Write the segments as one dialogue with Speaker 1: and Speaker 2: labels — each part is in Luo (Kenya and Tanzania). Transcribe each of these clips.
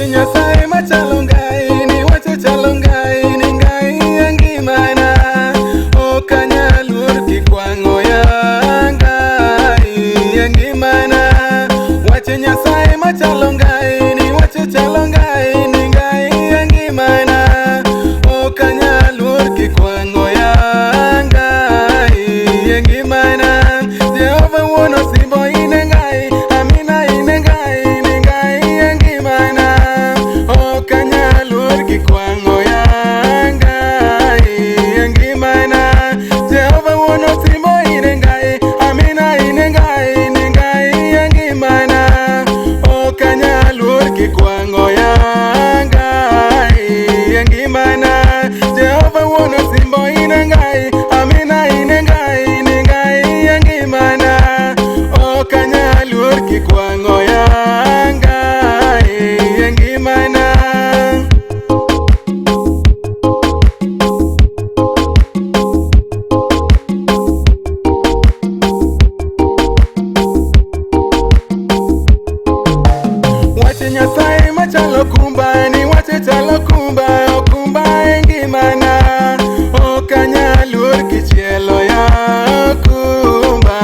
Speaker 1: Wache Nyasaye machalo ngai, ni wache chalo ngai, ni ngai ngimana. Ok anyal luor kikwang'o ya ngai ngimana. Wache Nyasaye machalo ngai, ni wache chalo ngai, ni ngai ngimana. Ok anyal luor kikwang'o ya ngai ngimana. Jehova wuon osimbo ine ngai, amina ine ngai, ni ngai ngimana. Ok anyal luor kikwang'o ya ngai ngimana. Jehova wuon osimbo ine ngai, amina ine ngai, ni ngai ngimana. Ok anyal luor kikwang'o ya ngai ngimana. Jehova wuon osimbo ine ngai, amina ine ngai, ni ngai ngimana. Ok anyal luor kikwang'o ya ngai ngimana. Wache Nyasaye machalo kumba, ni wache chalo kumba, okumba ngimana. Ok anyal luor kichielo ya kumba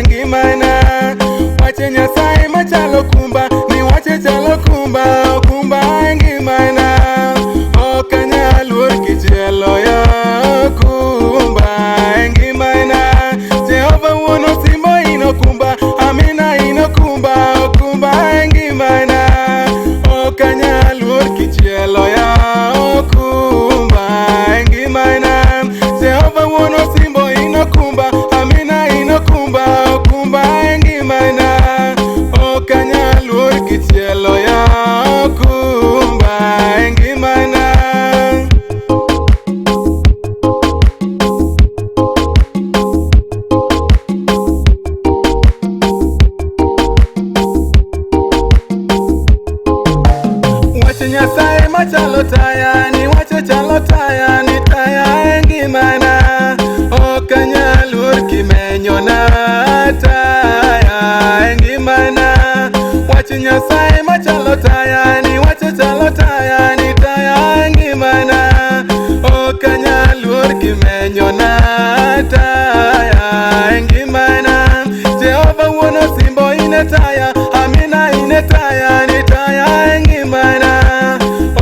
Speaker 1: ngimana. Wache Nyasaye machalo kumba, ni wache chalo kumba, okumba ngimana. Ok anyal luor kichielo ya kumba ngimana. Jehova wuon osimbo ino kumba, amina ino kumba, okumba ngimana. Ok anyal luor kichielo ya okumba ngimana. Jehova wuon osimbo ino kumba, amina ino kumba, okumba ngimana. Ok anyal luor kichielo ya okumba ngimana. Wache Nyasaye machalo taya, ni wache chalo taya, ni taya ngimana. Ok anyal luor kimenyona taya ngimana. Wache Nyasaye machalo taya, ni wache chalo taya, ni taya ngimana. Ok anyal luor kimenyona taya ngimana. Jehova wuon osimbo ine taya, amina ine taya, ni taya ngimana.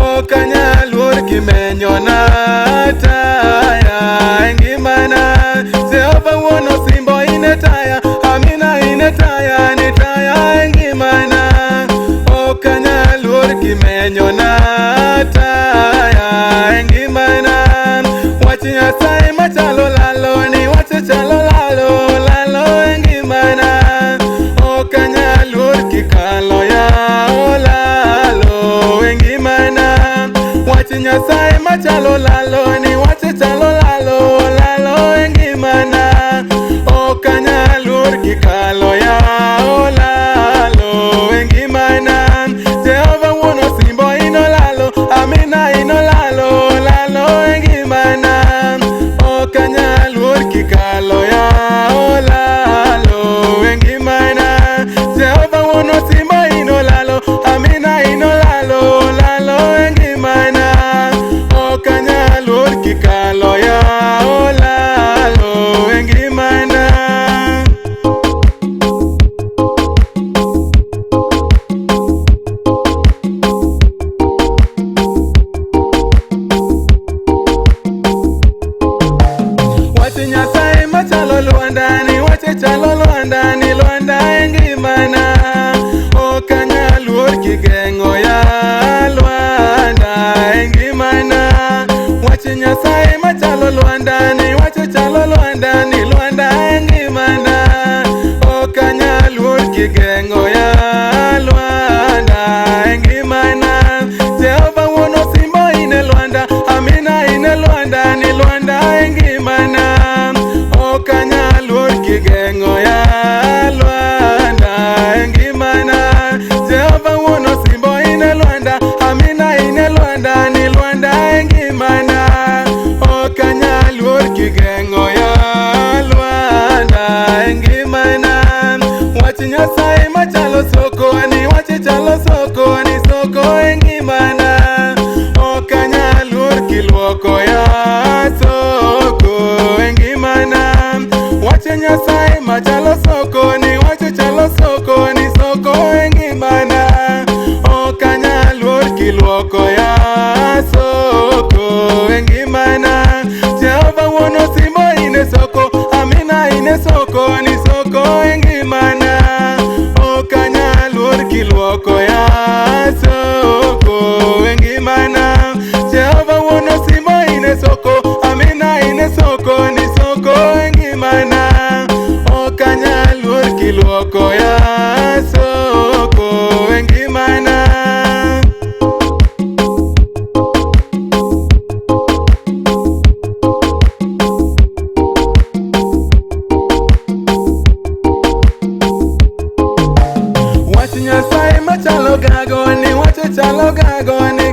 Speaker 1: Ok anyal luor kimenyona taya ngimana. Jehova wuon osimbo ine taya, amina ine taya, ni taya ngimana. Ok anyal luor kimenyona taya ngimana. Wache Nyasaye machalo lalo, ni wache chalo lalo, lalo ngimana. Ok anyal luor kikalo ya olalo ngimana. Wache Nyasaye machalo lalo, ni wache chalo lalo, lalo ngimana. Ok anyal luor kikalo ya olalo ngimana. Jehova wuon osimbo ino lalo, amina ino lalo, lalo ngimana. Ok anyal luor kikalo ya olalo ngimana. Jehova wuon osimbo ino lalo, amina ino lalo, lalo ngimana. Ok anyal luor kikalo ya olalo ngimana. Wache Nyasaye machalo Lwanda, ni wache chalo Lwanda, ni Lwanda ngimana. Ok anyal luor kigeng'o ya Lwanda ngimana. Wache Nyasaye machalo Lwanda, ni wache chalo Lwanda, ni Lwanda ngimana. Ok anyal luor kigeng'o ya Lwanda ngimana. Jehova wuon osimbo ine Lwanda, amina ine Lwanda, ni Lwanda ngimana. Ok anyal luor kigeng'o ya Lwanda ngimana. Jehova wuon osimbo ine Lwanda, amina ine Lwanda, ni Lwanda ngimana. Ok anyal luor kigeng'o ya Lwanda ngimana. Wache Nyasaye machalo soko, ni wache chalo soko, ni soko ngimana. wache chalo gago ni